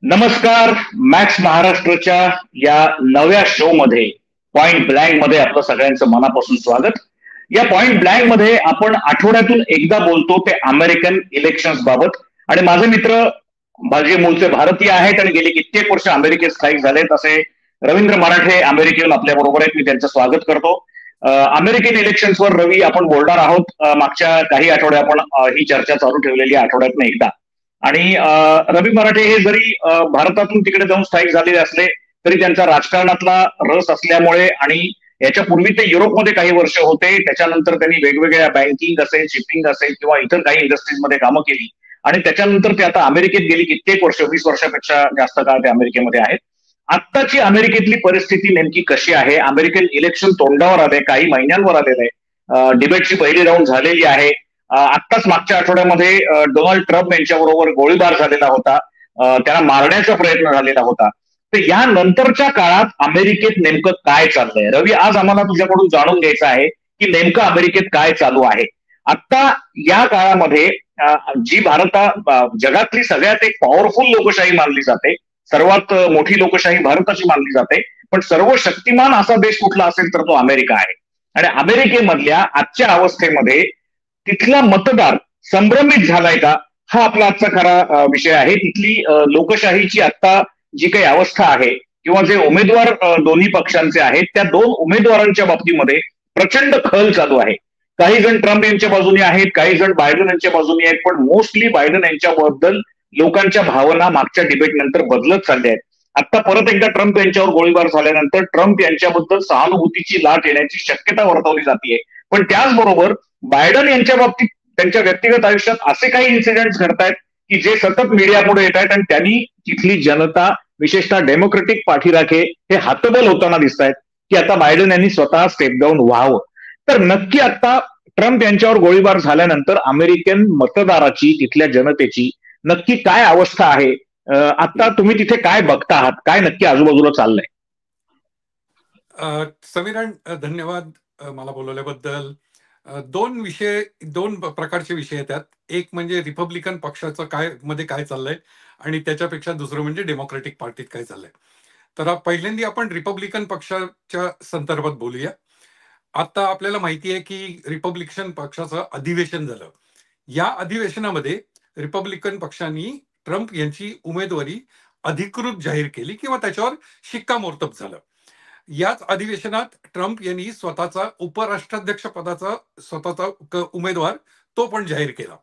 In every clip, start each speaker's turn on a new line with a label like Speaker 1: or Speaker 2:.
Speaker 1: नमस्कार. मॅक्स महाराष्ट्राच्या या नव्या शो मध्ये पॉइंट ब्लँक मध्ये आपलं सगळ्यांचं मनापासून स्वागत. या पॉइंट ब्लँक मध्ये आपण आठवड्यातून एकदा बोलतो ते अमेरिकन इलेक्शन्स बाबत. आणि माझे मित्र माझे मूळचे भारतीय आहेत आणि गेली कित्येक वर्ष अमेरिकेत स्थायिक झालेत असे रवींद्र मराठे अमेरिकेहून आपल्या बरोबर आहेत. मी त्यांचं स्वागत करतो. अमेरिकन इलेक्शन्सवर रवी आपण बोलणार आहोत. मागच्या काही आठवड्या आपण ही चर्चा चालू ठेवलेली आहे आठवड्यातून एकदा. आणि रवी मराठे हे जरी भारतातून तिकडे जाऊन स्थायिक झालेले असले तरी त्यांचा राजकारणातला रस असल्यामुळे आणि याच्यापूर्वी ते युरोपमध्ये काही वर्ष होते. त्याच्यानंतर त्यांनी वेगवेगळ्या बँकिंग असेल, शिपिंग असेल किंवा इतर काही इंडस्ट्रीजमध्ये कामं केली आणि त्याच्यानंतर ते आता अमेरिकेत गेली कित्येक वर्ष, 20 वर्षापेक्षा जास्त काळ ते अमेरिकेमध्ये आहेत. आत्ताची अमेरिकेतली परिस्थिती नेमकी कशी आहे? अमेरिकन इलेक्शन तोंडावर आले, काही महिन्यांवर आलेलं आहे. डिबेटची पहिली राऊंड झालेली आहे. आत्ताच मागच्या आठवड्यामध्ये डोनाल्ड ट्रम्प यांच्याबरोबर गोळीबार झालेला होता. त्यांना मारण्याचा प्रयत्न झालेला होता. तर या नंतरच्या काळात अमेरिकेत नेमकं काय चाललंय? रवी, आज आम्हाला तुझ्याकडून जाणून घ्यायचं आहे की नेमकं अमेरिकेत काय चालू आहे आता या काळामध्ये. जी जगातली सगळ्यात एक पॉवरफुल लोकशाही मानली जाते, सर्वात मोठी लोकशाही भारताची मानली जाते, पण सर्व शक्तिमान असा देश कुठला असेल तर तो अमेरिका आहे. आणि अमेरिकेमधल्या आजच्या अवस्थेमध्ये तिथला मतदार संभ्रमित झालाय का, हा आपला आजचा खरा विषय आहे. तिथली लोकशाहीची आता जी काही अवस्था आहे किंवा जे उमेदवार दोन्ही पक्षांचे आहेत त्या दोन उमेदवारांच्या बाबतीमध्ये प्रचंड खल चालू आहे. काही जण ट्रम्प यांच्या बाजूने आहेत, काही जण बायडन यांच्या बाजूने आहेत, पण मोस्टली बायडन यांच्याबद्दल लोकांच्या भावना मागच्या डिबेट नंतर बदलत चालल्या आहेत. आता परत एकदा ट्रम्प यांच्यावर गोळीबार झाल्यानंतर ट्रम्प यांच्याबद्दल सहानुभूतीची लाट येण्याची शक्यता वर्तवली जाते. पण त्याचबरोबर बायडन यांच्या बाबतीत त्यांच्या व्यक्तिगत आयुष्यात असे काही इन्सिडेंट्स घडतायत की जे सतत मीडियापुढे येत आहेत आणि त्यांनी तिथली जनता, विशेषतः डेमोक्रेटिक पाठीराखे हे हातबल होताना दिसत आहेत की आता बायडन यांनी स्वतः स्टेप डाऊन व्हावं. तर नक्की आता ट्रम्प यांच्यावर गोळीबार झाल्यानंतर अमेरिकन मतदाराची, तिथल्या जनतेची नक्की काय अवस्था आहे? आता तुम्ही तिथे काय बघता आहात? काय नक्की आजूबाजूला चाललंय?
Speaker 2: समीरण, धन्यवाद मला बोलवल्याबद्दल. दोन प्रकारचे विषय येतात. एक म्हणजे रिपब्लिकन पक्षाचं काय चाललंय आणि त्याच्यापेक्षा दुसरं म्हणजे डेमोक्रेटिक पार्टीत काय चाललंय. तर पहिल्यांदा आपण रिपब्लिकन पक्षाच्या संदर्भात बोलूया. आता आपल्याला माहिती आहे की रिपब्लिकन पक्षाचं अधिवेशन झालं. या अधिवेशनामध्ये रिपब्लिकन पक्षांनी ट्रम्प यांची उमेदवारी अधिकृत जाहीर केली किंवा त्याच्यावर शिक्कामोर्तब झालं. याच अधिवेशनात ट्रम्प यांनी स्वतःचा उपराष्ट्राध्यक्ष पदाचा स्वतःचा उमेदवार तो पण जाहीर केला.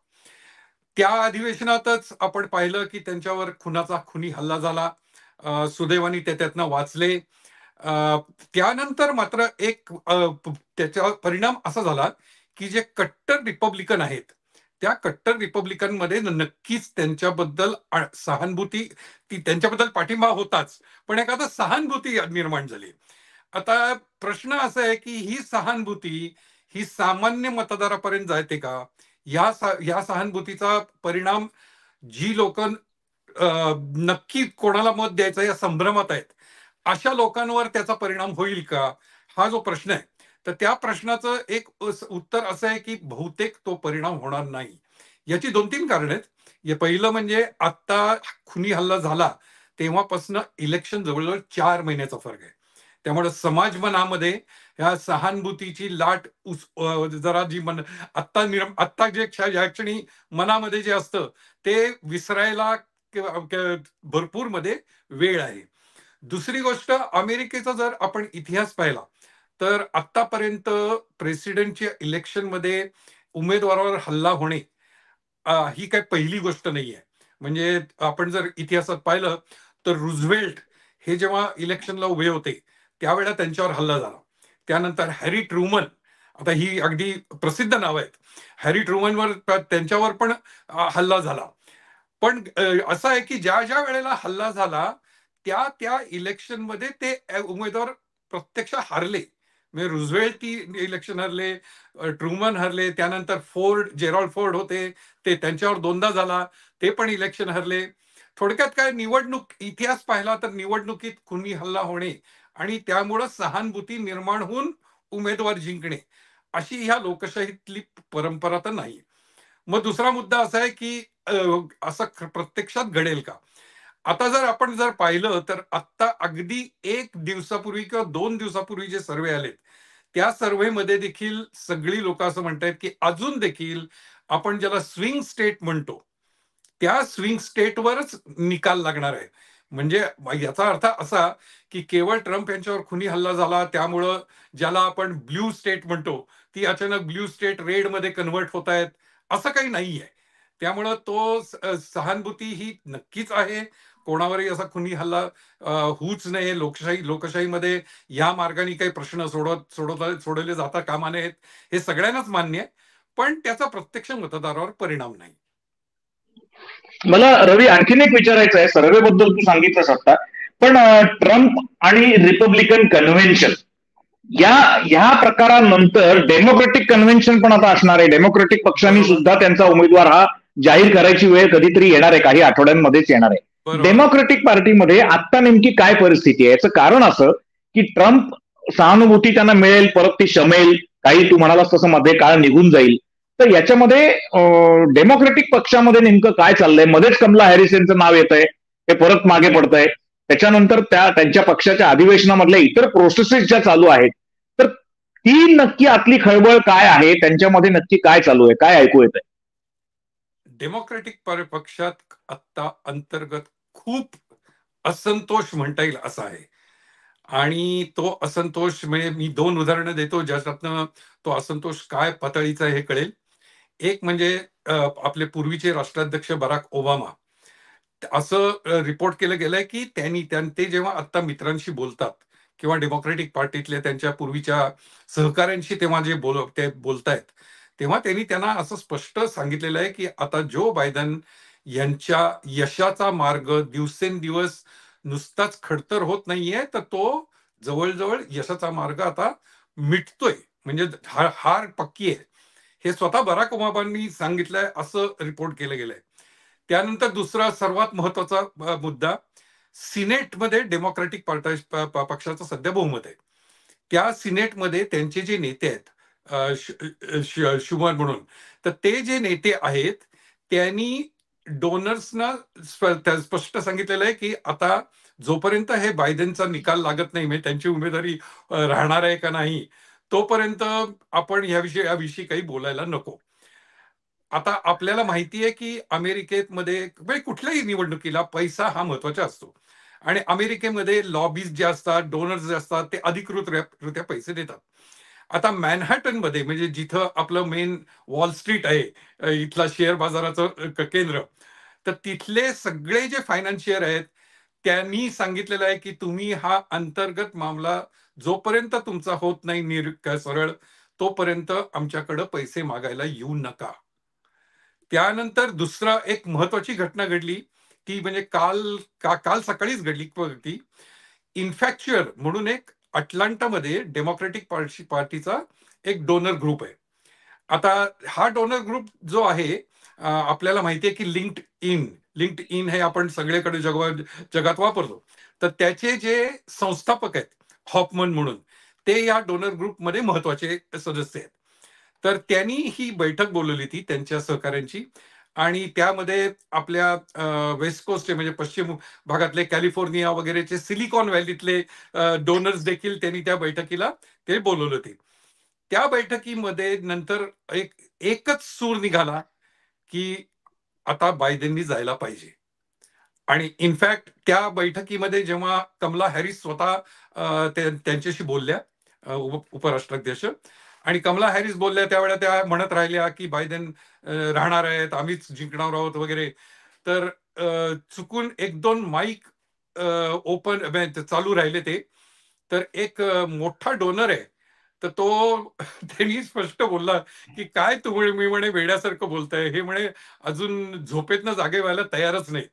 Speaker 2: त्या अधिवेशनातच आपण पाहिलं की त्यांच्यावर खुनी हल्ला झाला. सुदैवाने ते त्यातनं वाचले. त्यानंतर मात्र त्याचा परिणाम असा झाला की जे कट्टर रिपब्लिकन आहेत त्या कट्टर रिपब्लिकनमध्ये नक्कीच त्यांच्याबद्दल सहानुभूती, त्यांच्याबद्दल पाठिंबा होताच, पण एखादा सहानुभूती निर्माण झाली. आता प्रश्न असा आहे की ही सहानुभूती ही सामान्य मतदारापर्यंत जाते का? या सहानुभूतीचा परिणाम जी लोक नक्की कोणाला मत द्यायचं या संभ्रमात आहेत अशा लोकांवर त्याचा परिणाम होईल का, हा जो प्रश्न आहे. तर त्या प्रश्नाचं एक उत्तर असं आहे की बहुतेक तो परिणाम होणार नाही. याची 2-3 कारण आहेत. पहिलं म्हणजे आता खुनी हल्ला झाला तेव्हापासून इलेक्शन जवळजवळ 4 महिन्याचा फरक आहे. त्यामुळे समाज मनामध्ये ह्या सहानुभूतीची लाट जरा जी आत्ता जे या क्षणी मनामध्ये जे असतं ते विसरायला भरपूर मध्ये वेळ आहे. दुसरी गोष्ट, अमेरिकेचा जर आपण इतिहास पाहिला तर आतापर्यंत प्रेसिडेंटच्या इलेक्शन मध्ये उमेदवारावर हल्ला होणे ही काही पहिली गोष्ट नाहीये. म्हणजे आपण जर इतिहासात पाहिलं तर रुझवेल्ट हे जेव्हा इलेक्शनला उभे होते त्यावेळेला त्यांच्यावर हल्ला झाला. त्यानंतर हॅरी ट्रूमन, आता ही अगदी प्रसिद्ध नाव आहेत, हॅरी ट्रूमनवर त्यांच्यावर पण हल्ला झाला. पण असं आहे की ज्या ज्या वेळेला हल्ला झाला त्या इलेक्शनमध्ये ते उमेदवार प्रत्यक्ष हारले. म्हणजे रुझवेल्ट ती इलेक्शन हरले, ट्रूमन हरले, त्यानंतर जेरॉल्ड फोर्ड होते ते त्यांच्यावर 2दा झाला, ते पण इलेक्शन हरले. थोडक्यात काय, निवडणूक इतिहास पाहिला तर निवडणुकीत खुनी हल्ला होणे आणि त्यामुळं सहानुभूती निर्माण होऊन उमेदवार जिंकणे अशी ह्या लोकशाहीतली परंपरा तर नाही. मग दुसरा मुद्दा असा आहे की असं प्रत्यक्षात घडेल का? आता जर पाहिलं तर आत्ता अगदी 1 दिवसापूर्वी किंवा 2 दिवसापूर्वी जे सर्व्हे आलेत, त्या सर्व्हेमध्ये देखील सगळी लोकं असं म्हणतायत, की अजून देखील आपण ज्याला स्विंग स्टेट म्हणतो, त्या स्विंग स्टेटवरच निकाल लागणार आहे. म्हणजे याचा अर्थ असा, की केवळ ट्रम्प यांच्यावर खुनी हल्ला झाला त्यामुळं ज्याला आपण ब्लू स्टेट म्हणतो, ती अचानक ब्लू स्टेट रेडमध्ये कन्व्हर्ट होत आहेत, असं काही नाहीये. त्यामुळं सहानुभूती ही नक्कीच आहे. कोणावरही असा खुनी हल्ला होऊच नये. लोकशाहीमध्ये या मार्गाने काही प्रश्न सोडवले जाता कामा नयेत, हे सगळ्यांनाच मान्य आहे. पण त्याचा प्रत्यक्ष मतदारावर परिणाम नाही.
Speaker 1: मला रवी आणखीन एक विचारायचं आहे. सर्व्हे बद्दल तू सांगितलंस आता, पण ट्रम्प आणि रिपब्लिकन कन्व्हेन्शन ह्या प्रकारानंतर डेमोक्रेटिक कन्व्हेन्शन पण आता असणार आहे. डेमोक्रेटिक पक्षांनी सुद्धा त्यांचा उमेदवार हा जाहीर करायची वेळ कधीतरी येणार आहे, काही आठवड्यांमध्येच येणार आहे. डेमोक्रेटिक पार्टीमध्ये आता नेमकी काय परिस्थिती आहे? याचं कारण असं की ट्रम्प सहानुभूती त्यांना मिळेल, परत ती शमेल, काही तू म्हणालास तसं मध्ये काळ निघून जाईल. तर याच्यामध्ये डेमोक्रेटिक पक्षामध्ये नेमकं काय चाललंय? मध्येच कमला हॅरिस यांचं नाव येत आहे, ते परत मागे पडतंय. त्याच्यानंतर त्यांच्या पक्षाच्या अधिवेशनामधल्या इतर प्रोसेसेस ज्या चालू आहेत, तर ती नक्की आतली खळबळ काय आहे? त्यांच्यामध्ये नक्की काय चालू आहे? काय ऐकू येत आहे?
Speaker 2: डेमोक्रेटिक पक्षात आता अंतर्गत खूप असंतोष म्हणता येईल असा आहे. आणि तो असंतोष म्हणजे मी 2 उदाहरणं देतो, ज्याच्यातनं तो असंतोष काय पातळीचा आहे हे कळेल. एक म्हणजे आपले पूर्वीचे राष्ट्राध्यक्ष बराक ओबामा. असं रिपोर्ट केलं गेलंय, की ते जेव्हा आता मित्रांशी बोलतात किंवा डेमोक्रेटिक पार्टीतल्या त्यांच्या पूर्वीच्या सहकाऱ्यांशी तेव्हा ते बोलतायत, तेव्हा त्यांना असं स्पष्ट सांगितलेलं आहे, की आता जो बायडन यांच्या यशाचा मार्ग दिवसेंदिवस नुसताच खडतर होत नाहीये, तर तो जवळ यशाचा मार्ग आता मिटतोय. म्हणजे हार पक्की आहे. हे स्वतः बराक ओबामांनी सांगितलंय, असं रिपोर्ट केलं गेलंय. त्यानंतर दुसरा सर्वात महत्वाचा मुद्दा, सिनेटमध्ये डेमोक्रेटिक पक्षाचं सध्या बहुमत आहे. त्या सिनेटमध्ये त्यांचे जे नेते आहेत, शुमर म्हणून, तर ते जे नेते आहेत त्यांनी डोनर्सना स्पष्ट सांगितलेलं आहे, की आता जोपर्यंत हे बायडेनचा निकाल लागत नाही, म्हणजे त्यांची उमेदवारी राहणार आहे का नाही, तोपर्यंत आपण याविषयी काही बोलायला नको. आता आपल्याला माहिती आहे, की अमेरिकेमध्ये म्हणजे कुठल्याही निवडणुकीला पैसा हा महत्वाचा असतो. आणि अमेरिकेमध्ये लॉबीज जे असतात, डोनर्स जे असतात, ते अधिकृतरित्या पैसे देतात. आता मॅनहॅटनमध्ये, म्हणजे जिथं आपलं मेन वॉल स्ट्रीट आहे, इथला शेअर बाजाराचं केंद्र, तर तिथले सगळे जे फायनान्शियर आहेत त्यांनी सांगितलेलं आहे, की तुम्ही हा अंतर्गत मामला जोपर्यंत तुमचा होत नाही सरळ, तोपर्यंत आमच्याकडे पैसे मागायला येऊ नका. त्यानंतर दुसरा एक महत्वाची घटना घडली, ती म्हणजे काल सकाळीच घडली ती. इन्फॅक्च्युअर म्हणून एक अटलांटामध्ये डेमोक्रेटिक पार्टीचा एक डोनर ग्रुप आहे. आता हा डोनर ग्रुप जो आहे, आपल्याला माहिती आहे, की लिंक्ड इन हे आपण सगळीकडे जगात वापरतो. तर त्याचे जे संस्थापक आहेत, हॉफमन म्हणून, ते या डोनर ग्रुपमध्ये महत्वाचे सदस्य आहेत. तर त्यांनी ही बैठक बोलवली होती त्यांच्या सहकाऱ्यांची, आणि त्यामध्ये आपल्या वेस्ट कोस्ट म्हणजे पश्चिम भागातले कॅलिफोर्निया वगैरेचे सिलिकॉन व्हॅलीतले डोनर्स देखील त्यांनी त्या बैठकीला ते बोलवले होते. त्या बैठकीमध्ये नंतर एकच सूर निघाला, की आता बायडेननी जायला पाहिजे. आणि इनफॅक्ट त्या बैठकीमध्ये जेव्हा कमला हॅरिस स्वतः त्यांच्याशी बोलल्या, उपराष्ट्राध्यक्ष, आणि कमला हॅरिस बोलल्या त्यावेळेला त्या म्हणत राहिल्या, की बायडेन राहणार आहेत, आम्हीच जिंकणार आहोत वगैरे. तर चुकून 1-2 माईक चालू राहिले ते. तर एक मोठा डोनर आहे, तर तो त्यांनी स्पष्ट बोलला, की काय मी म्हणे वेड्यासारखं बोलताय, हे म्हणे अजून झोपेतनं जागे व्हायला तयारच नाहीत.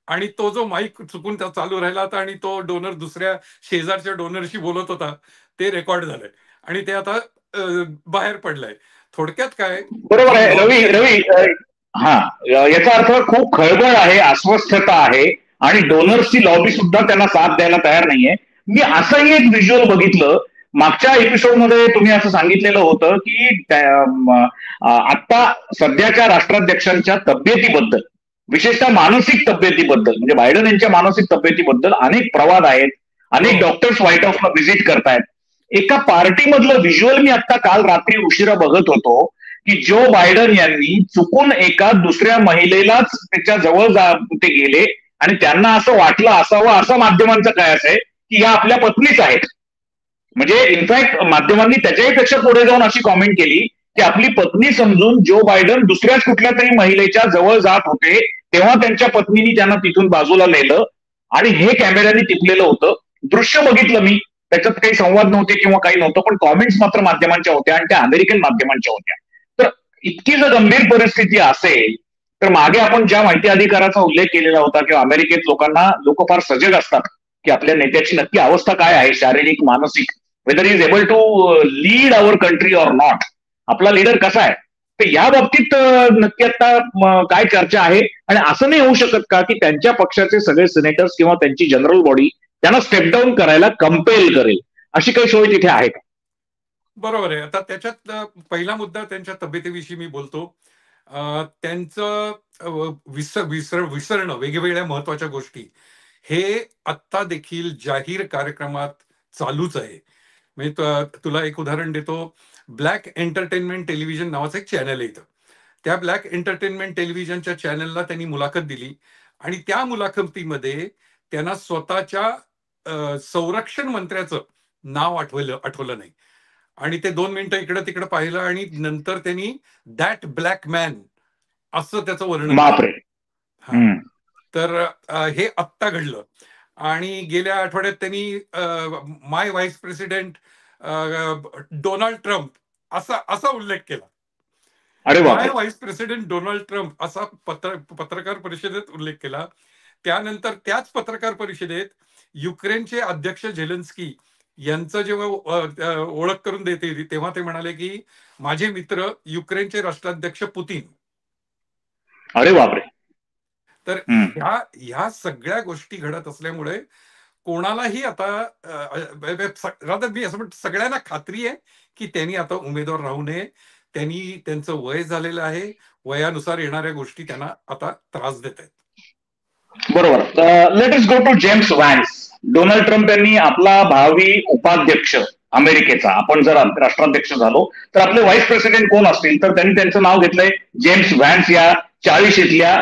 Speaker 2: आणि तो जो माईक चुकून चालू राहिला होता आणि तो डोनर दुसऱ्या शेजारच्या डोनरशी बोलत होता, ते रेकॉर्ड झालंय आणि ते आता बाहेर पडलंय. थोडक्यात काय,
Speaker 1: बरोबर आहे रवी. हा, याचा अर्थ खूप खळबळ आहे, अस्वस्थता आहे, आणि डोनर्सची लॉबी सुद्धा त्यांना साथ द्यायला तयार नाहीये. मी असंही एक व्हिज्युअल बघितलं मागच्या एपिसोडमध्ये, तुम्ही असं सांगितलेलं होतं, की आता सध्याच्या राष्ट्राध्यक्षांच्या तब्येतीबद्दल विशेषतः मानसिक तब्येतीबद्दल, म्हणजे बायडन यांच्या मानसिक तब्येतीबद्दल अनेक प्रवाद आहेत. अनेक डॉक्टर्स व्हाईट हाऊसला व्हिजिट करतायत. एका पार्टीमधलं व्हिज्युअल मी आता काल रात्री उशिरा बघत होतो की जो बायडन यांनी चुकून एका दुसऱ्या महिलेलाच त्याच्या जवळ ते गेले आणि त्यांना असं वाटलं असावं, असं माध्यमांचं काय आहे की या आपल्या पत्नीच आहेत. म्हणजे इनफॅक्ट माध्यमांनी त्याच्याही पेक्षा पुढे जाऊन अशी कॉमेंट केली की आपली पत्नी समजून जो बायडन दुसऱ्याच कुठल्या तरी महिलेच्या जवळ जात होते तेव्हा त्यांच्या पत्नीने त्यांना तिथून बाजूला नेलं आणि हे कॅमेऱ्याने टिपलेलं होतं. दृश्य बघितलं मी, त्याच्यात काही संवाद नव्हते किंवा काही नव्हतं, पण कॉमेंट्स मात्र माध्यमांच्या होत्या आणि त्या अमेरिकन माध्यमांच्या होत्या. तर इतकी जर गंभीर परिस्थिती असेल तर मागे आपण ज्या माहिती अधिकाराचा उल्लेख केलेला होता किंवा अमेरिकेत लोक फार सजग असतात की आपल्या नेत्याची नक्की अवस्था काय आहे, शारीरिक मानसिक, whether is able to lead our country or not, आपला लीडर कसा आहे. तर या बाबतीत नक्की आता काय चर्चा आहे आणि असं नाही होऊ शकत का की त्यांच्या पक्षाचे सगळे सिनेटर्स किंवा त्यांची जनरल बॉडी त्यांना स्टेप डाऊन करायला कंपेल करेल, अशी काही सोय तिथे आहे का?
Speaker 2: बरोबर आहे. आता त्याच्यात पहिला मुद्दा त्यांच्या तब्येतीविषयी मी बोलतो. त्यांचं विसरणं वेगवेगळ्या महत्वाच्या गोष्टी हे आत्ता देखील जाहीर कार्यक्रमात चालूच आहे. म्हणजे तुला एक उदाहरण देतो. ब्लॅक एंटरटेनमेंट टेलिव्हिजन नावाचं एक चॅनल आहे इथं. त्या ब्लॅक एंटरटेनमेंट टेलिव्हिजनच्या चॅनलला त्यांनी मुलाखत दिली आणि त्या मुलाखतीमध्ये त्यांना स्वतःच्या संरक्षण मंत्र्याचं नाव आठवलं नाही आणि ते 2 मिनिटं इकडं तिकडं पाहिलं आणि नंतर त्यांनी दॅट ब्लॅक मॅन असं त्याचं वर्णन
Speaker 1: बापरे.
Speaker 2: केलं. तर हे आत्ता घडलं आणि गेल्या आठवड्यात त्यांनी माय व्हाईस प्रेसिडेंट डोनाल्ड ट्रम्प असा उल्लेख केला. माय व्हाईस प्रेसिडेंट डोनाल्ड ट्रम्प असा पत्रकार परिषदेत उल्लेख केला. त्यानंतर त्याच पत्रकार परिषदेत युक्रेनचे अध्यक्ष झेलेन्स्की यांचं जेव्हा ओळख करून देते तेव्हा ते म्हणाले की माझे मित्र युक्रेनचे राष्ट्राध्यक्ष पुतीन.
Speaker 1: अरे बापरे.
Speaker 2: तर ह्या सगळ्या गोष्टी घडत असल्यामुळे कोणालाही आता मी असं म्हणतो सगळ्यांना खात्री आहे की त्यांनी आता उमेदवार राहू नये. त्यांचं वय झालेलं आहे, वयानुसार येणाऱ्या गोष्टी त्यांना आता त्रास देत आहेत.
Speaker 1: बरोबर. Let us go to James Vance. Donald Trump यांनी आपला भावी उपाध्यक्ष अमेरिकेचा, आपण जर राष्ट्राध्यक्ष झालो तर आपले व्हाईस प्रेसिडेंट कोण असतील, तर त्यांनी त्यांचं नाव घेतलंय जेम्स व्हॅन्स या 40ल्या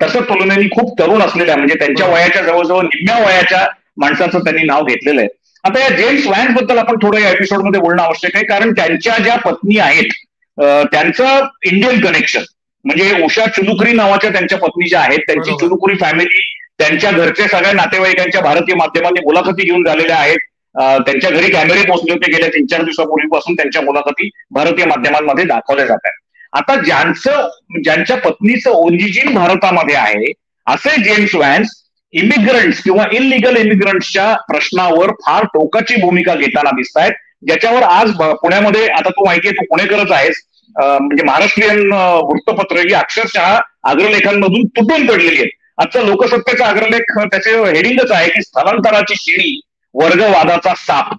Speaker 1: तसं तुलनेने खूप तरुण असलेल्या, म्हणजे त्यांच्या वयाच्या जवळजवळ निम्म्या वयाच्या माणसाचं त्यांनी नाव घेतलेलं आहे. आता या जेम्स व्हॅन्स बद्दल आपण थोडं या एपिसोडमध्ये बोलणं आवश्यक आहे, कारण त्यांच्या ज्या पत्नी आहेत त्यांचं इंडियन कनेक्शन, म्हणजे उषा चुलुकरी नावाच्या त्यांच्या पत्नी ज्या आहेत त्यांची चुलुकुरी फॅमिली, त्यांच्या घरच्या सगळ्या नातेवाईकांच्या भारतीय माध्यमांनी मुलाखती घेऊन झालेल्या आहेत. त्यांच्या घरी कॅमेरे पोहोचले होते गेल्या 3-4 दिवसापूर्वीपासून, त्यांच्या मुलाखती भारतीय माध्यमांमध्ये दाखवल्या जात आहेत. आता ज्यांच्या पत्नीचं ओरिजिन भारतामध्ये आहे असे जेम्स व्हॅन्स इमिग्रंट्स किंवा इलिगल इमिग्रंट्सच्या प्रश्नावर फार टोकाची भूमिका घेताना दिसत आहेत, ज्याच्यावर आज पुण्यामध्ये, आता तू माहितीये तू पुणेकरच आहेस, म्हणजे महाराष्ट्रीयन वृत्तपत्र ही अक्षरशः अग्रलेखांमधून तुटून पडलेली आहेत. आजचा लोकसत्तेचा अग्रलेख त्याचे हेडिंगच आहे की स्थलांतराची शिडी वर्गवादाचा साप.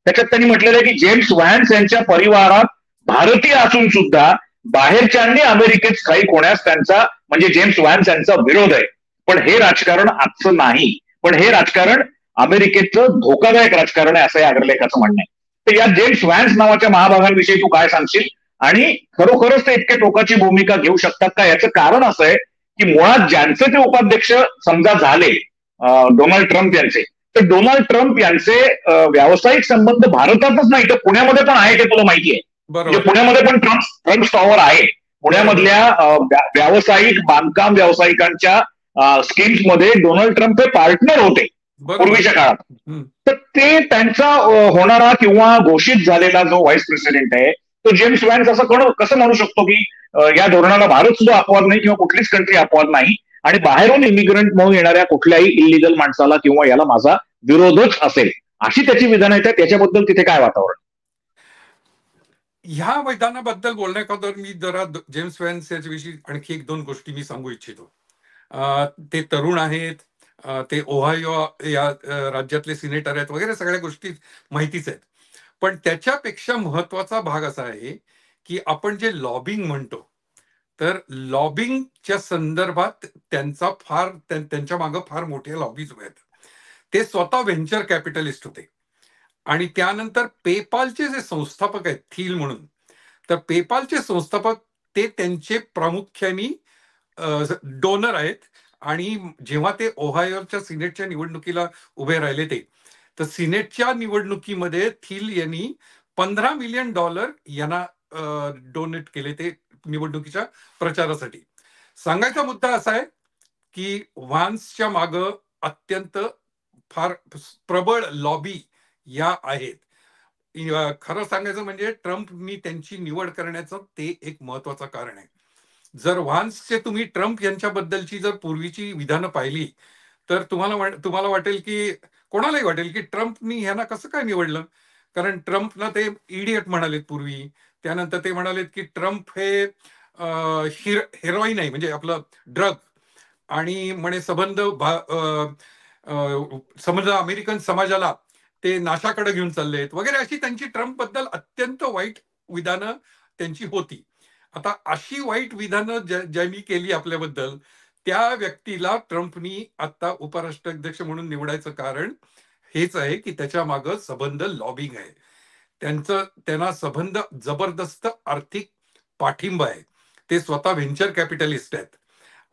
Speaker 1: त्याच्यात त्यांनी म्हटलेलं आहे की जेम्स व्हॅन्स यांच्या परिवारात भारतीय असून सुद्धा बाहेरच्यांनी अमेरिकेत स्थायिक होण्यास त्यांचा, म्हणजे जेम्स व्हॅन्स यांचा विरोध आहे. पण हे राजकारण आजचं नाही, पण हे राजकारण अमेरिकेचं धोकादायक राजकारण आहे असं या अग्रलेखाचं म्हणणं आहे. तर या जेम्स व्हॅन्स नावाच्या महाभागांविषयी तू काय सांगशील आणि खरोखरच ते इतके टोकाची भूमिका घेऊ शकतात का? याचं कारण असं आहे की मुळात ज्यांचे ते उपाध्यक्ष समजा झाले डोनाल्ड ट्रम्प यांचे, तर डोनाल्ड ट्रम्प यांचे व्यावसायिक संबंध भारतातच नाही तर पुण्यामध्ये पण आहे, ते तुला माहिती आहे. म्हणजे पुण्यामध्ये पण ट्रम्प टॉवर आहे. पुण्यामधल्या व्यावसायिक बांधकाम व्यावसायिकांच्या स्कीम्स मध्ये डोनाल्ड ट्रम्प हे पार्टनर होते पूर्वीच्या काळात. तर ते त्यांचा होणारा किंवा घोषित झालेला जो व्हाईस प्रेसिडेंट आहे तो जेम्स व्हॅन्स असं कसं म्हणू शकतो की या धोरणाला भारत सुद्धा अपवाद नाही किंवा कुठलीच कंट्री अपवाद नाही आणि बाहेरून इमिग्रंट म्हणून येणाऱ्या कुठल्याही इलिगल माणसाला किंवा याला माझा विरोधच असेल, अशी त्याची विधानं आहेत. त्याच्याबद्दल तिथे काय वातावरण?
Speaker 2: ह्या मैदानाबद्दल बोलण्याबद्दल मी जरा जेम्स व्हॅन्स याच्याविषयी आणखी 1-2 गोष्टी मी सांगू इच्छितो. ते तरुण आहेत, ते ओहायो या राज्यातले सिनेटर आहेत वगैरे सगळ्या गोष्टी माहितीच आहेत. पण त्याच्यापेक्षा महत्वाचा भाग असा आहे की आपण जे लॉबिंग म्हणतो तर लॉबिंगच्या संदर्भात त्यांच्या मागे फार मोठे लॉबीज उभे आहेत. ते स्वतः व्हेंचर कॅपिटलिस्ट होते. आणि त्यानंतर पेपालचे जे संस्थापक आहेत, थिल म्हणून, तर पेपालचे संस्थापक ते त्यांचे प्रामुख्याने डोनर आहेत. आणि जेव्हा ते ओहायोच्या सिनेटच्या निवडणुकीला उभे राहिले तर सिनेटच्या निवडणुकीमध्ये थिल यांनी $15 मिलियन यांना डोनेट केले ते निवडणुकीच्या प्रचारासाठी. सांगायचा मुद्दा असा आहे की व्हान्सच्या माग अत्यंत फार प्रबळ लॉबी या आहेत. खरं सांगायचं म्हणजे ट्रम्पनी त्यांची निवड करण्याचं ते एक महत्वाचं कारण आहे. जर व्हान्सचे तुम्ही ट्रम्प यांच्याबद्दलची जर पूर्वीची विधानं पाहिली तर तुम्हाला वाटेल की कोणालाही वाटेल की ट्रम्पनी ह्यांना कसं काय निवडलं. कारण ट्रम्पना ते इडियट म्हणालेत पूर्वी. त्यानंतर ते म्हणालेत की ट्रम्प हे हेरोईन आहे, म्हणजे आपलं ड्रग. आणि म्हणे समजा अमेरिकन समाजाला ते नाशाकडे घेऊन चाललेत वगैरे, अशी त्यांची ट्रम्प बद्दल अत्यंत वाईट विधानं त्यांची होती. आता अशी वाईट विधानं ज्यांनी केली आपल्याबद्दल, त्या व्यक्तीला ट्रम्पनी आता उपराष्ट्राध्यक्ष म्हणून निवडायचं कारण हेच आहे की त्याच्या मागे सबंध लॉबिंग आहे. त्यांना सबंध जबरदस्त आर्थिक पाठिंबा आहे. ते स्वतः व्हेंचर कॅपिटलिस्ट आहेत.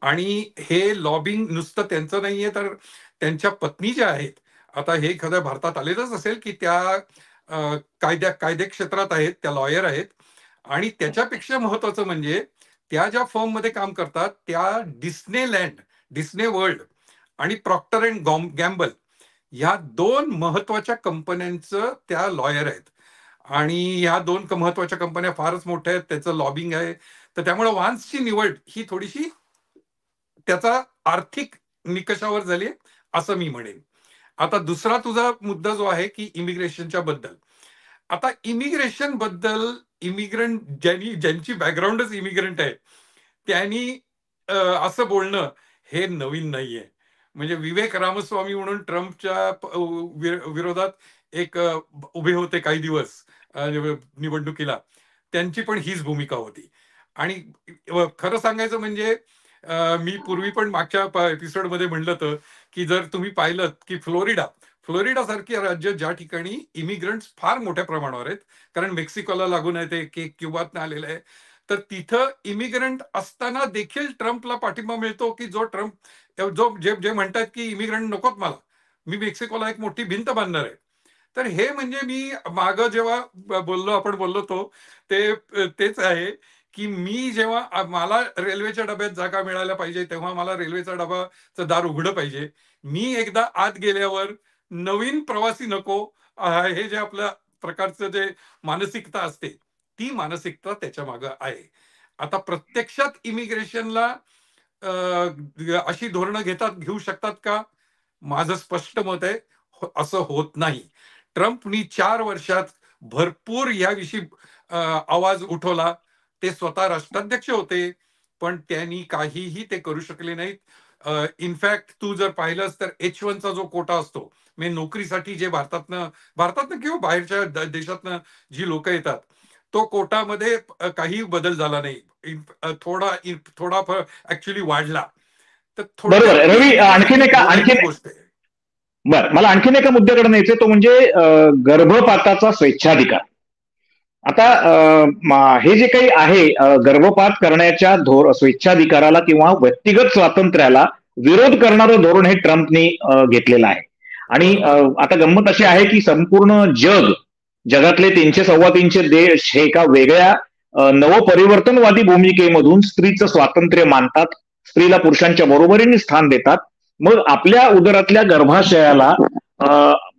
Speaker 2: आणि हे लॉबिंग नुसतं त्यांचं नाहीये, तर त्यांच्या पत्नी ज्या आहेत, आता हे एखाद्या भारतात आलेलंच असेल की त्या कायदे क्षेत्रात आहेत, त्या लॉयर आहेत. आणि त्याच्यापेक्षा महत्वाचं म्हणजे त्या ज्या फर्ममध्ये काम करतात त्या डिस्ने वर्ल्ड आणि प्रॉक्टर अँड गॅम्बल ह्या 2 महत्वाच्या कंपन्यांचं त्या लॉयर आहेत. आणि ह्या 2 महत्वाच्या कंपन्या फारच मोठ्या आहेत, त्याचं लॉबिंग आहे. तर त्यामुळे व्हान्सची निवड ही थोडीशी त्याचा आर्थिक निकषावर झाली असं मी म्हणेन. आता दुसरा तुझा मुद्दा जो आहे की इमिग्रेशनच्या बद्दल. आता इमिग्रेशन बद्दल ज्यांची बॅकग्राऊंडच इमिग्रंट आहे त्यांनी असं बोलणं हे नवीन नाहीये. म्हणजे विवेक रामस्वामी म्हणून ट्रम्पच्या विरोधात एक उभे होते काही दिवस निवडणुकीला. त्यांची पण हीच भूमिका होती. आणि खरं सांगायचं म्हणजे मी पूर्वी पण मागच्या एपिसोडमध्ये म्हणलं होतं की जर तुम्ही पाहिलं की फ्लोरिडा सारखी राज्य ज्या ठिकाणी इमिग्रंट्स फार मोठ्या प्रमाणावर आहेत, कारण मेक्सिकोला लागून आहे ते, क्युबातनं आलेलं आहे, तर तिथं इमिग्रंट असताना देखील ट्रम्पला पाठिंबा मिळतो की जे म्हणतात की इमिग्रंट नकोत मला, मी मेक्सिकोला एक मोठी भिंत बांधणार आहे. तर हे म्हणजे मी मागं जेव्हा आपण बोललो तो तेच आहे की मी जेव्हा मला रेल्वेच्या डब्यात जागा मिळायला पाहिजे तेव्हा मला रेल्वेचा डबाचं दार उघडं पाहिजे. मी एकदा आत गेल्यावर नवीन प्रवासी नको, हे जे आपल्या प्रकारचं जे मानसिकता असते ती मानसिकता त्याच्या मागे आहे. आता प्रत्यक्षात इमिग्रेशनला अशी धोरणं घेऊ शकतात का? माझं स्पष्ट मत आहे असं होत नाही. ट्रम्पनी 4 वर्षात भरपूर याविषयी आवाज उठवला. ते स्वतः राष्ट्राध्यक्ष होते, पण त्यांनी काहीही ते करू शकले नाहीत. इनफॅक्ट तू जर पाहिलंस तर H1चा जो कोटा असतो, म्हणजे नोकरीसाठी जे भारतातनं किंवा बाहेरच्या देशातनं जी लोक येतात, तो कोटामध्ये काही बदल झाला नाही. थोडा ऍक्च्युली वाढला. तर
Speaker 1: बरोबर
Speaker 2: थोडक्यात
Speaker 1: आहे रवी. आणखीन एका
Speaker 2: बोलायची गोष्ट आहे.
Speaker 1: बरं, मला आणखीन एका मुद्द्याकडे न्यायचं, तो म्हणजे गर्भपाताचा स्वेच्छाधिकार. आता हे जे काही आहे गर्भपात करण्याच्या स्वेच्छाधिकाराला किंवा व्यक्तिगत स्वातंत्र्याला विरोध करणारं धोरण हे ट्रम्पनी घेतलेलं आहे. आणि आता गंमत अशी आहे की संपूर्ण जगातले 300-325 देश हे एका वेगळ्या नवपरिवर्तनवादी भूमिकेमधून स्त्रीचं स्वातंत्र्य मानतात, स्त्रीला पुरुषांच्या बरोबरीने स्थान देतात. मग आपल्या उदरातल्या गर्भाशयाला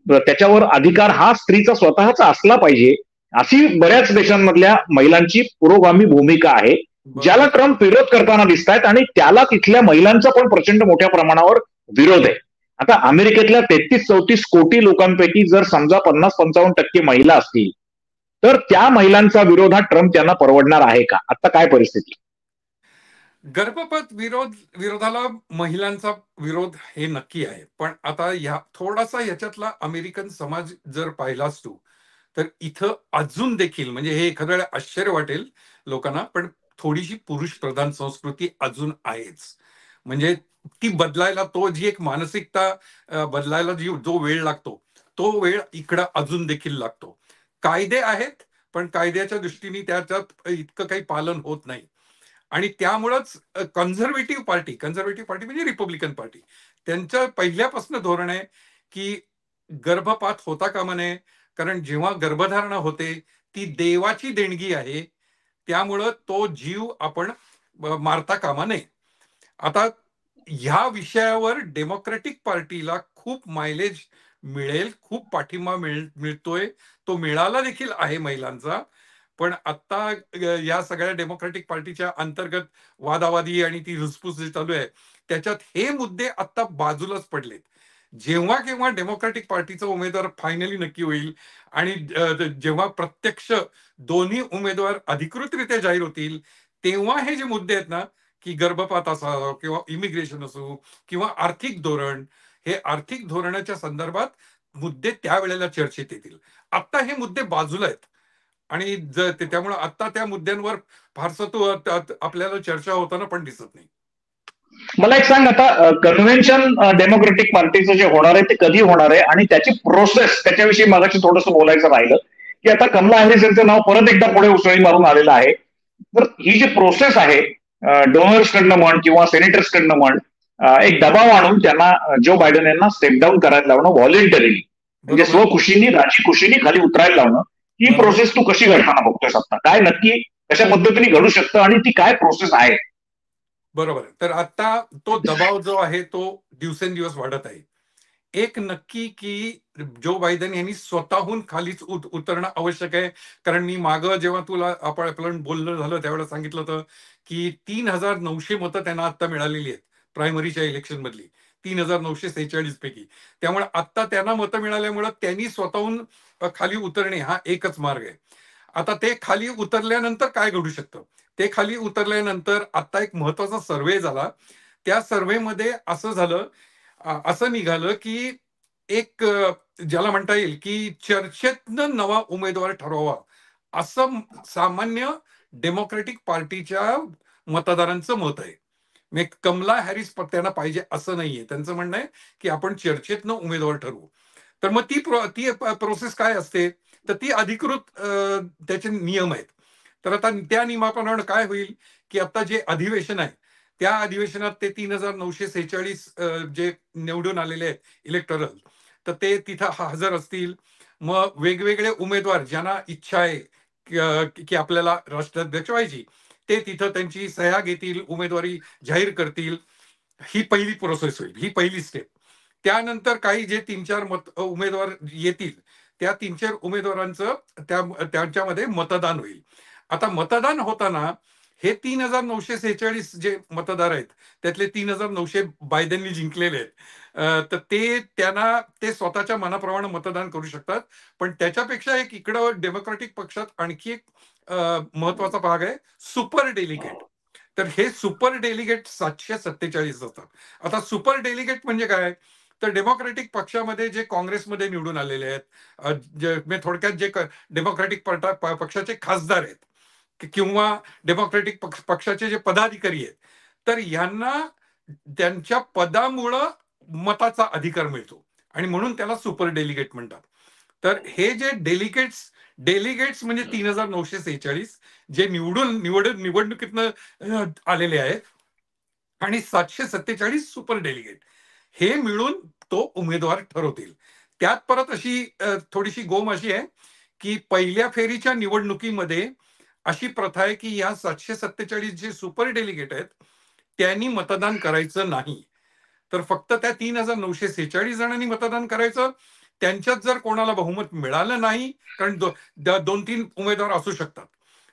Speaker 1: त्याच्यावर अधिकार हा स्त्रीचा स्वतःचा असला पाहिजे, अशी बऱ्याच देशांमधल्या महिलांची पुरोगामी भूमिका आहे, ज्याला ट्रम्प विरोध करताना दिसत आहेत. आणि त्याला तिथल्या महिलांचा पण प्रचंड मोठ्या प्रमाणावर विरोध आहे. आता अमेरिकेतल्या 33-34 कोटी लोकांपैकी जर समजा 50-55% महिला असतील तर त्या महिलांचा विरोध हा ट्रम्प त्यांना परवडणार आहे का? आता काय परिस्थिती?
Speaker 2: गर्भपात विरोधाला महिलांचा विरोध हे नक्की आहे. पण आता थोडासा याच्यातला अमेरिकन समाज जर पाहिलास तू, तर इथं अजून देखील, म्हणजे हे एखाद्या वेळेला आश्चर्य वाटेल लोकांना, पण थोडीशी पुरुष प्रधान संस्कृती अजून आहेच. म्हणजे ती बदलायला, तो जी एक मानसिकता बदलायला जो वेळ लागतो, तो वेळ इकडं अजून देखील लागतो. कायदे आहेत, पण कायद्याच्या दृष्टीने त्याच्यात इतकं काही पालन होत नाही. आणि त्यामुळंच कन्झर्वेटिव्ह पार्टी म्हणजे रिपब्लिकन पार्टी, त्यांचं पहिल्यापासून धोरण आहे की गर्भपात होता कामा नये. कारण जेव्हा गर्भधारणा होते ती देवाची देणगी आहे, त्यामुळं तो जीव आपण मारता कामा नये. आता ह्या विषयावर डेमोक्रॅटिक पार्टीला खूप मायलेज मिळेल, खूप पाठिंबा मिळतोय, तो मिळाला देखील आहे महिलांचा. पण आता या सगळ्या डेमोक्रॅटिक पार्टीच्या अंतर्गत वादावादी आणि ती धुसफूस जी चालू आहे, त्याच्यात हे मुद्दे आता बाजूलाच पडलेत. जेव्हा केव्हा डेमोक्रॅटिक पार्टीचा उमेदवार फायनली नक्की होईल आणि जेव्हा प्रत्यक्ष दोन्ही उमेदवार अधिकृतरित्या जाहीर होतील, तेव्हा हे जे मुद्दे आहेत ना, की गर्भपात असावा किंवा इमिग्रेशन असो किंवा आर्थिक धोरण, हे आर्थिक धोरणाच्या संदर्भात मुद्दे त्यावेळेला चर्चेत येतील. आता हे मुद्दे बाजूला आहेत आणि त्यामुळे आता त्या मुद्द्यांवर फारसं तो आपल्याला चर्चा होताना पण दिसत नाही.
Speaker 1: मला एक सांग, आता कन्व्हेन्शन डेमोक्रेटिक पार्टीचं जे होणार आहे ते कधी होणार आहे आणि त्याची प्रोसेस, त्याच्याविषयी मगाशी थोडंसं बोलायचं राहिलं की आता कमला हॅरिस यांचं नाव परत एकदा पुढे उसळी मारून आलेलं आहे. तर ही जी प्रोसेस आहे, डोनर्सकडनं म्हण किंवा सेनेटर्सकडनं म्हण, एक दबाव आणून त्यांना जो बायडन यांना स्टेप डाऊन करायला लावणं व्हॉलेंटरीली, म्हणजे स्वखुशीने राजी खुशीने खाली उतरायला लावणं, ही प्रोसेस तू कशी घडताना बघतोयस आता? काय नक्की कशा पद्धतीने घडू शकतं आणि ती काय प्रोसेस आहे?
Speaker 2: बरोबर. तर आता तो दबाव जो आहे तो दिवसेंदिवस वाढत आहे. एक नक्की की जो बायडन यांनी स्वतःहून खालीच उतरणं आवश्यक आहे. कारण मी मागं जेव्हा आपण बोलणं झालं त्यावेळेला सांगितलं होतं की 3,900 मतं त्यांना आता मिळालेली आहेत प्रायमरीच्या इलेक्शन मधली, 3,946 पैकी. त्यामुळे आता त्यांना मतं मिळाल्यामुळे त्यांनी स्वतःहून खाली उतरणे हा एकच मार्ग आहे. आता ते खाली उतरल्यानंतर काय घडू शकतं? ते खाली उतरल्यानंतर आता एक महत्वाचा सर्व्हे झाला. त्या सर्व्हेमध्ये असं निघालं की एक ज्याला म्हणता येईल की चर्चेतनं नवा उमेदवार ठरवावा, असं सामान्य डेमोक्रॅटिक पार्टीच्या मतदारांचं मत आहे. म्हणजे कमला हॅरिस त्यांना पाहिजे असं नाहीये. त्यांचं म्हणणं आहे की आपण चर्चेतनं उमेदवार ठरवू. तर मग ती प्रोसेस काय असते? तर ती अधिकृत त्याचे नियम आहेत. तर आता त्या नियमाप्रमाणे काय होईल की आता जे अधिवेशन आहे, त्या अधिवेशनात ते 3,946 जे निवडून आलेले आहेत इलेक्टोरल, तर ते तिथं हजर असतील. मग वेगवेगळे उमेदवार ज्यांना इच्छा आहे की आपल्याला राष्ट्राध्यक्ष व्हायची, ते तिथं त्यांची सह्या घेतील, उमेदवारी जाहीर करतील. ही पहिली प्रोसेस होईल, ही पहिली स्टेप. त्यानंतर काही जे 3-4 उमेदवार येतील, त्या 3-4 उमेदवारांचं त्यांच्यामध्ये मतदान होईल. आता मतदान होताना हे 3,946 जे मतदार आहेत, त्यातले 3,900 बायडननी जिंकलेले आहेत. तर ते स्वतःच्या मनाप्रमाणे मतदान करू शकतात. पण त्याच्यापेक्षा एक इकडं डेमोक्रॅटिक पक्षात आणखी एक महत्वाचा भाग आहे, सुपर डेलिगेट. तर हे सुपर डेलिगेट 747 असतात. आता सुपर डेलिगेट म्हणजे काय? तर डेमोक्रॅटिक पक्षामध्ये जे काँग्रेसमध्ये निवडून आलेले आहेत, थोडक्यात जे डेमोक्रॅटिक पक्षाचे खासदार आहेत किंवा डेमोक्रॅटिक पक्षाचे जे पदाधिकारी आहेत, तर यांना त्यांच्या पदामुळं मताचा अधिकार मिळतो आणि म्हणून त्याला सुपर डेलिगेट म्हणतात. तर हे जे डेलिगेट्स म्हणजे 3,946 जे निवडणुकीतनं आलेले आहेत आणि 747 सुपर डेलिगेट, हे मिळून तो उमेदवार ठरवतील. त्यात परत अशी थोडीशी गोम अशी आहे की पहिल्या फेरीच्या निवडणुकीमध्ये अशी प्रथा आहे की या 747 जे सुपर डेलिगेट आहेत त्यांनी मतदान करायचं नाही. तर फक्त त्या 3,946 जणांनी मतदान करायचं. त्यांच्यात जर कोणाला बहुमत मिळालं नाही, कारण 2-3 उमेदवार असू शकतात,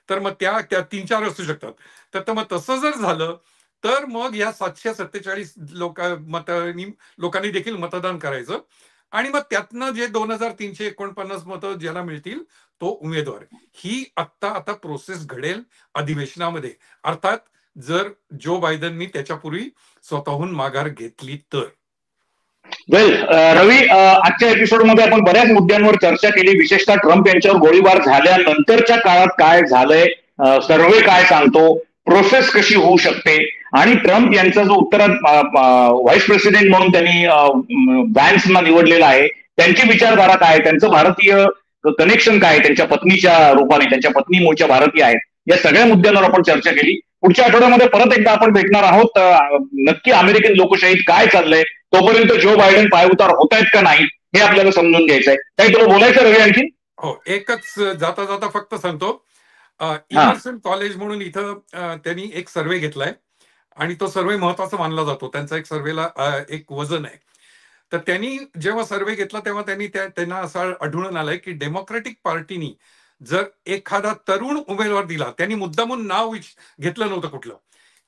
Speaker 2: तर मग त्या 3-4 असू शकतात. तर मग तसं जर झालं तर मग या 747 लोकांनी देखील मतदान करायचं आणि मग त्यातनं जे 2,349 मतं ज्याला मिळतील तो उमेदवार. ही आता प्रोसेस घडेल अधिवेशनामध्ये, अर्थात जर जो बायडननी त्याच्यापूर्वी स्वतःहून माघार घेतली तर.
Speaker 1: वेल रवी, आजच्या एपिसोडमध्ये आपण बऱ्याच मुद्द्यांवर चर्चा केली, विशेषतः ट्रम्प यांच्यावर गोळीबार झाल्यानंतरच्या काळात काय झालंय, सर्व्हे काय सांगतो, प्रोसेस कशी होऊ शकते आणि ट्रम्प यांचा जो उत्तरात व्हाईस प्रेसिडेंट म्हणून त्यांनी व्हॅन्सना निवडलेला आहे, त्यांची विचारधारा काय, त्यांचं भारतीय कनेक्शन काय, त्यांच्या पत्नीच्या रूपाने, त्यांच्या पत्नी मूळच्या भारतीय आहेत, या सगळ्या मुद्द्यांवर आपण चर्चा केली. पुढच्या आठवड्यामध्ये परत एकदा आपण भेटणार आहोत. नक्की अमेरिकन लोकशाहीत काय चाललंय, तोपर्यंत जो बायडन पायउतार होत आहेत का नाही हे आपल्याला समजून घ्यायचंय. काही तुला बोलायचं रवी आणखी?
Speaker 2: हो, एकच जाता जाता फक्त सांगतो, इमर्सन कॉलेज म्हणून इथं त्यांनी एक सर्वे घेतलाय आणि तो सर्वे महत्वाचा मानला जातो. त्यांचा एक सर्वेला एक वजन आहे. तर त्यांनी जेव्हा सर्वे घेतला तेव्हा त्यांना असं आढळून आलंय की डेमोक्रेटिक पार्टीनी जर एखादा तरुण उमेदवार दिला, त्यांनी मुद्दामून नाव घेतलं नव्हतं कुठलं,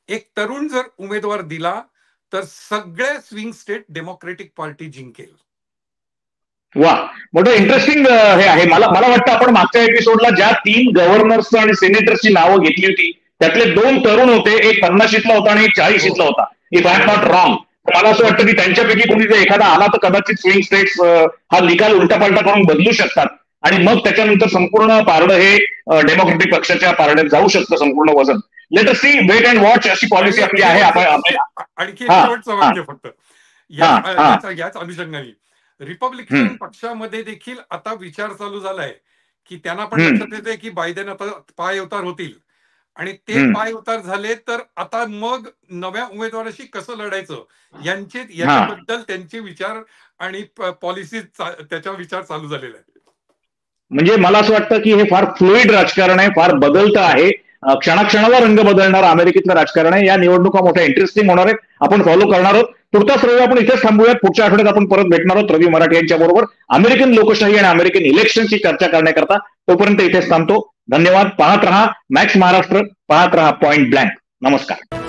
Speaker 2: एक तरुण जर उमेदवार दिला तर सगळ्या स्विंग स्टेट डेमोक्रेटिक पार्टी जिंकेल.
Speaker 1: वा, मोठं इंटरेस्टिंग हे आहे. मला वाटतं आपण मागच्या एपिसोडला ज्या 3 गव्हर्नर्स आणि सेनेटर्सची नावं घेतली होती त्यातले 2 तरुण होते, एक 50शीतला होता आणि एक 40शीतला होता, if I am not wrong. मला असं वाटतं की त्यांच्यापैकी कोणी जर एखादा आला तर कदाचित स्विंग स्टेट्स हा निकाल उलटापालटा करून बदलू शकतात आणि मग त्याच्यानंतर संपूर्ण पारडं हे डेमोक्रेटिक पक्षाच्या पारड्यात जाऊ शकतं, संपूर्ण वजन. Let us see, wait and watch अशी पॉलिसी आपली आहे.
Speaker 2: आणखी फक्त याच अनुषंगाने रिपब्लिकन पक्षामध्ये देखील आता विचार चालू झालाय की त्यांना पण लक्षात येते की बायडेन आता पायउतार होतील आणि ते पायउतार झाले तर आता मग नव्या उमेदवाराशी कसं लढायचं याच्याबद्दल त्यांचे विचार आणि पॉलिसी त्याचा विचार चालू झालेला आहे.
Speaker 1: म्हणजे मला असं वाटतं की हे फार फ्लुइड राजकारण आहे, फार बदलतं आहे, क्षणाक्षणाला रंग बदलणारं अमेरिकेतलं राजकारण आहे. या निवडणुका मोठ्या इंटरेस्टिंग होणार आहेत, आपण फॉलो करणार आहोत. तुर्तास रवी आपण इथेच थांबूयात. पुढच्या आठवड्यात आपण परत भेटणार आहोत रवी मराठे यांच्या बरोबर अमेरिकन लोकशाही आणि अमेरिकन इलेक्शनची चर्चा करण्याकरता. तोपर्यंत इथेच थांबतो. धन्यवाद. पाहत रहा मॅक्स महाराष्ट्र, पाहत रहा पॉइंट ब्लँक. नमस्कार.